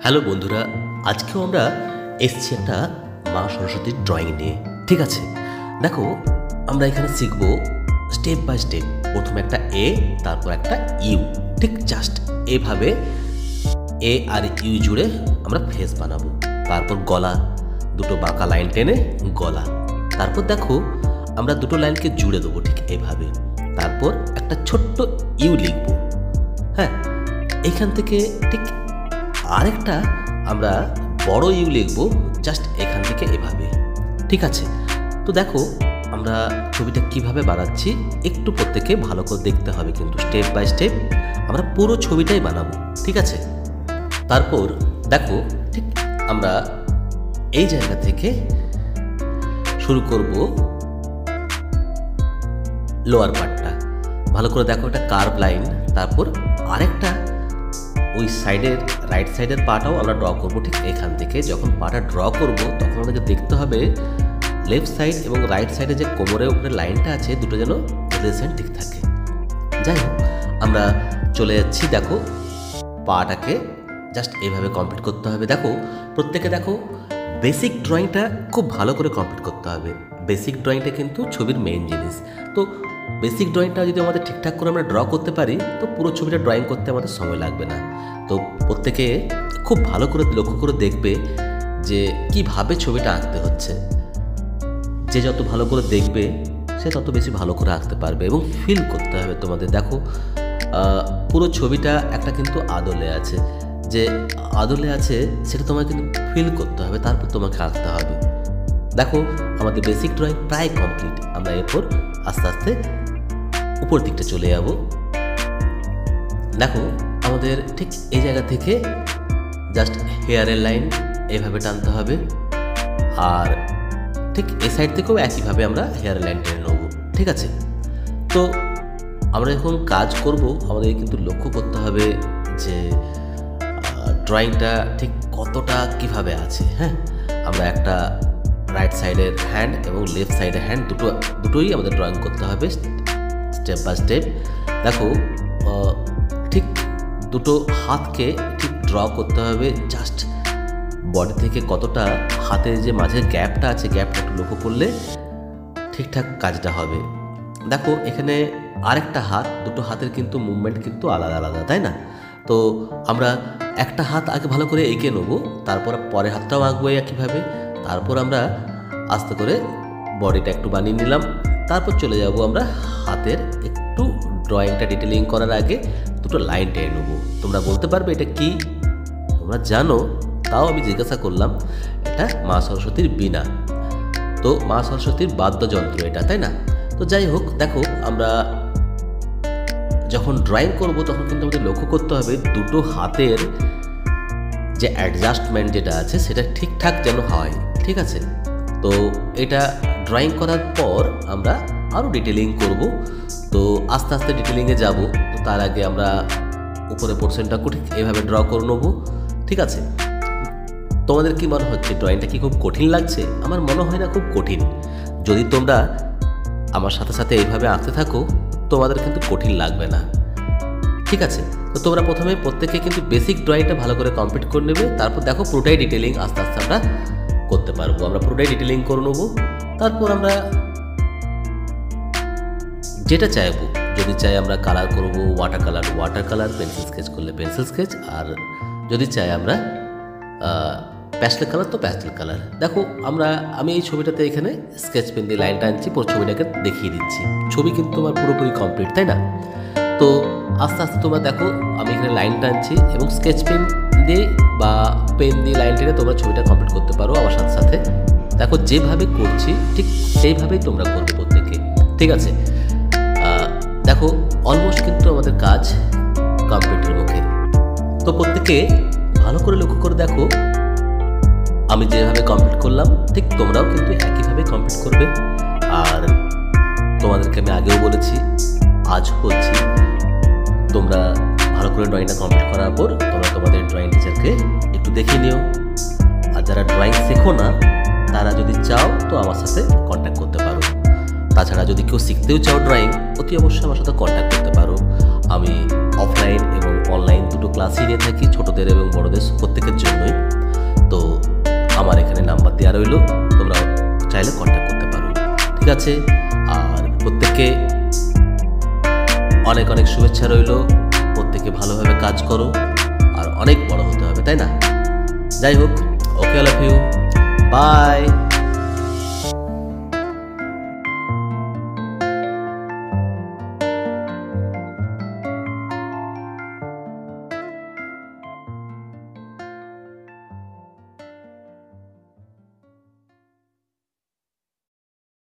Hello বন্ধুরা, আজকেও আমরা এসছি একটা মা সরস্বতীর ড্রয়িং নিয়ে। ঠিক আছে, দেখো আমরা এখানে শিখব স্টেপ বাই স্টেপ। প্রথমে একটা এ, তারপর একটা ইউ। ঠিক জাস্ট এইভাবে এ আর ইউ জুড়ে আমরা ফেস বানাবো। তারপর গলা, দুটো বাঁকা লাইন টেনে গলা। তারপর দেখো আমরা দুটো লাইনকে জুড়ে দেবো ঠিক এইভাবে। তারপর একটা ছোট্ট ইউ লিখবো। হ্যাঁ, এইখান থেকে ঠিক আরেকটা আমরা বড় ইউ লিখবো জাস্ট এখান থেকে এভাবে। ঠিক আছে, তো দেখো আমরা ছবিটা কিভাবে বানাচ্ছি একটু প্রত্যেকে ভালো করে দেখতে হবে, কিন্তু স্টেপ বাই স্টেপ আমরা পুরো ছবিটাই বানাবো। ঠিক আছে, তারপর দেখো ঠিক আমরা এই জায়গা থেকে শুরু করব লোয়ার পার্টটা। ভালো করে দেখো, একটা কার্ভ লাইন, তারপর আরেকটা ওই সাইডের রাইট সাইডের পাটাও আমরা ড্র করবো। ঠিক এখান থেকে যখন পাটা ড্র করব তখন আমাদেরকে দেখতে হবে লেফট সাইড এবং রাইট সাইডে যে কোমরের উপরে লাইনটা আছে দুটো যেন রিলেশন ঠিক থাকে। যাই হোক, আমরা চলে যাচ্ছি। দেখো পাটাকে জাস্ট এইভাবে কমপ্লিট করতে হবে। দেখো প্রত্যেকে দেখো বেসিক ড্রয়িংটা খুব ভালো করে কমপ্লিট করতে হবে। বেসিক ড্রয়িংটা কিন্তু ছবির মেইন জিনিস। তো বেসিক ড্রয়িংটা যদি আমাদের ঠিকঠাক করে আমরা ড্র করতে পারি তো পুরো ছবিটা ড্রয়িং করতে আমাদের সময় লাগবে না। তো প্রত্যেকে খুব ভালো করে লক্ষ্য করে দেখবে যে কিভাবে ছবিটা আঁকতে হচ্ছে। যে যত ভালো করে দেখবে সে তত বেশি ভালো করে আঁকতে পারবে এবং ফিল করতে হবে তোমাদের। দেখো পুরো ছবিটা একটা কিন্তু আদলে আছে, যে আদলে আছে সেটা তোমাকে কিন্তু ফিল করতে হবে, তারপর তোমাকে আঁকতে হবে। দেখো আমাদের বেসিক ড্রয়িং প্রায় কমপ্লিট। আমরা এরপর আস্তে আস্তে উপর দিকটা চলে যাব। দেখো আমাদের ঠিক এই জায়গা থেকে জাস্ট হেয়ারের লাইন এইভাবে টানতে হবে, আর ঠিক এই সাইড থেকেও একইভাবে আমরা হেয়ারের লাইন টেনে নেব। ঠিক আছে, তো আমরা এখন কাজ করব। আমাদের কিন্তু লক্ষ্য করতে হবে যে ড্রয়িংটা ঠিক কতটা কিভাবে আছে। হ্যাঁ, আমরা একটা রাইট সাইডের হ্যান্ড এবং লেফট সাইডের হ্যান্ড দুটোই আমাদের ড্রয়িং করতে হবে স্টেপ বাই স্টেপ। দেখো ঠিক দুটো হাতকে ঠিক ড্র করতে হবে। জাস্ট বডি থেকে কতটা হাতের যে মাঝের গ্যাপটা আছে, গ্যাপটা একটু লক্ষ্য করলে ঠিকঠাক কাজটা হবে। দেখো এখানে আরেকটা হাত, দুটো হাতের কিন্তু মুভমেন্ট কিন্তু আলাদা আলাদা, তাই না? তো আমরা একটা হাত আগে ভালো করে এঁকে নেবো, তারপর পরের হাতটাও আঁকবো একইভাবে। তারপর আমরা আস্তে করে বডিটা একটু বানিয়ে নিলাম। তারপর চলে যাব আমরা হাতের একটু ড্রয়িংটা ডিটেলিং করার আগে দুটো লাইন টেনে নেবো। তোমরা বলতে পারবে এটা কি? তোমরা জানো, তাও আমি জিজ্ঞাসা করলাম। এটা মা সরস্বতীর বীণা। তো মা সরস্বতীর বাদ্যযন্ত্র এটা, তাই না? তো যাই হোক, দেখো আমরা যখন ড্রয়িং করব তখন কিন্তু আমাদের লক্ষ্য করতে হবে দুটো হাতের যে অ্যাডজাস্টমেন্ট যেটা আছে সেটা ঠিকঠাক যেন হয়। ঠিক আছে, তো এটা ড্রয়িং করার পর আমরা আরও ডিটেলিং করব। তো আস্তে আস্তে ডিটেলিংয়ে যাব। তো তার আগে আমরা উপরে পোর্শনটা ঠিক এইভাবে ড্র করে নেব। ঠিক আছে, তোমাদের কি মনে হচ্ছে ড্রয়িংটা কি খুব কঠিন লাগছে? আমার মনে হয় না খুব কঠিন। যদি তোমরা আমার সাথে সাথে এইভাবে আঁকতে থাকো তোমাদের কিন্তু কঠিন লাগবে না। ঠিক আছে, তো তোমরা প্রথমে প্রত্যেকে কিন্তু বেসিক ড্রয়িংটা ভালো করে কমপ্লিট করে নেবে। তারপর দেখো পুরোটাই ডিটেলিং আস্তে আস্তে আমরা করতে পারবো। আমরা পুরোটাই ডিটেলিং করে নেবো। তারপর আমরা যেটা চাইবো, যদি চাই আমরা কালার করবো ওয়াটার কালার, পেন্সিল স্কেচ করলে পেন্সিল স্কেচ, আর যদি চাই আমরা প্যাস্টেল কালার তো প্যাস্টেল কালার। দেখো আমি এই ছবিটাতে এখানে স্কেচ পেন দিয়ে লাইনটা আনছি, পুরো ছবিটাকে দেখিয়ে দিচ্ছি। ছবি কিন্তু আমার পুরোপুরি কমপ্লিট, তাই না? তো আস্তে আস্তে তোমরা দেখো আমি এখানে লাইনটা আনছি এবং স্কেচ পেন দিয়ে বা পেন দিয়ে লাইন টেনে তোমরা ছবিটা কমপ্লিট করতে পারো আমার সাথে সাথে। দেখো যেভাবে করছি ঠিক সেইভাবেই তোমরা করবে প্রত্যেকে। ঠিক আছে, দেখো অলমোস্ট কিন্তু আমাদের কাজ কমপ্লিটের মুখে। তো প্রত্যেকে ভালো করে লক্ষ্য করে দেখো আমি যেভাবে কমপ্লিট করলাম ঠিক তোমরাও কিন্তু একইভাবে কমপ্লিট করবে। আর তোমাদেরকে আমি আগেও বলেছি, আজও বলছি, তোমরা ভালো করে ড্রয়িংটা কমপ্লিট করার পর তোমরা তোমাদের ড্রয়িং টিচারকে একটু দেখিয়ে নিও। আর যারা ড্রয়িং শেখো না তারা যদি চাও তো আমার সাথে কন্ট্যাক্ট করতে পারো। তাছাড়া যদি কেউ শিখতেও চাও ড্রয়িং, অতি অবশ্যই আমার সাথে কন্ট্যাক্ট করতে পারো। আমি অফলাইন এবং অনলাইন দুটো ক্লাসই নিয়ে থাকি, ছোটদের এবং বড়দের প্রত্যেকের জন্যই। তো আমার এখানে নাম্বার দেওয়া রইল, তোমরা চাইলে কন্ট্যাক্ট করতে পারো। ঠিক আছে, আর প্রত্যেককে অনেক অনেক শুভেচ্ছা রইল। প্রত্যেকে ভালোভাবে কাজ করো, আর অনেক বড় হতে হবে, তাই না? যাই হোক, ওকে, অল অফ ইউ, বাই।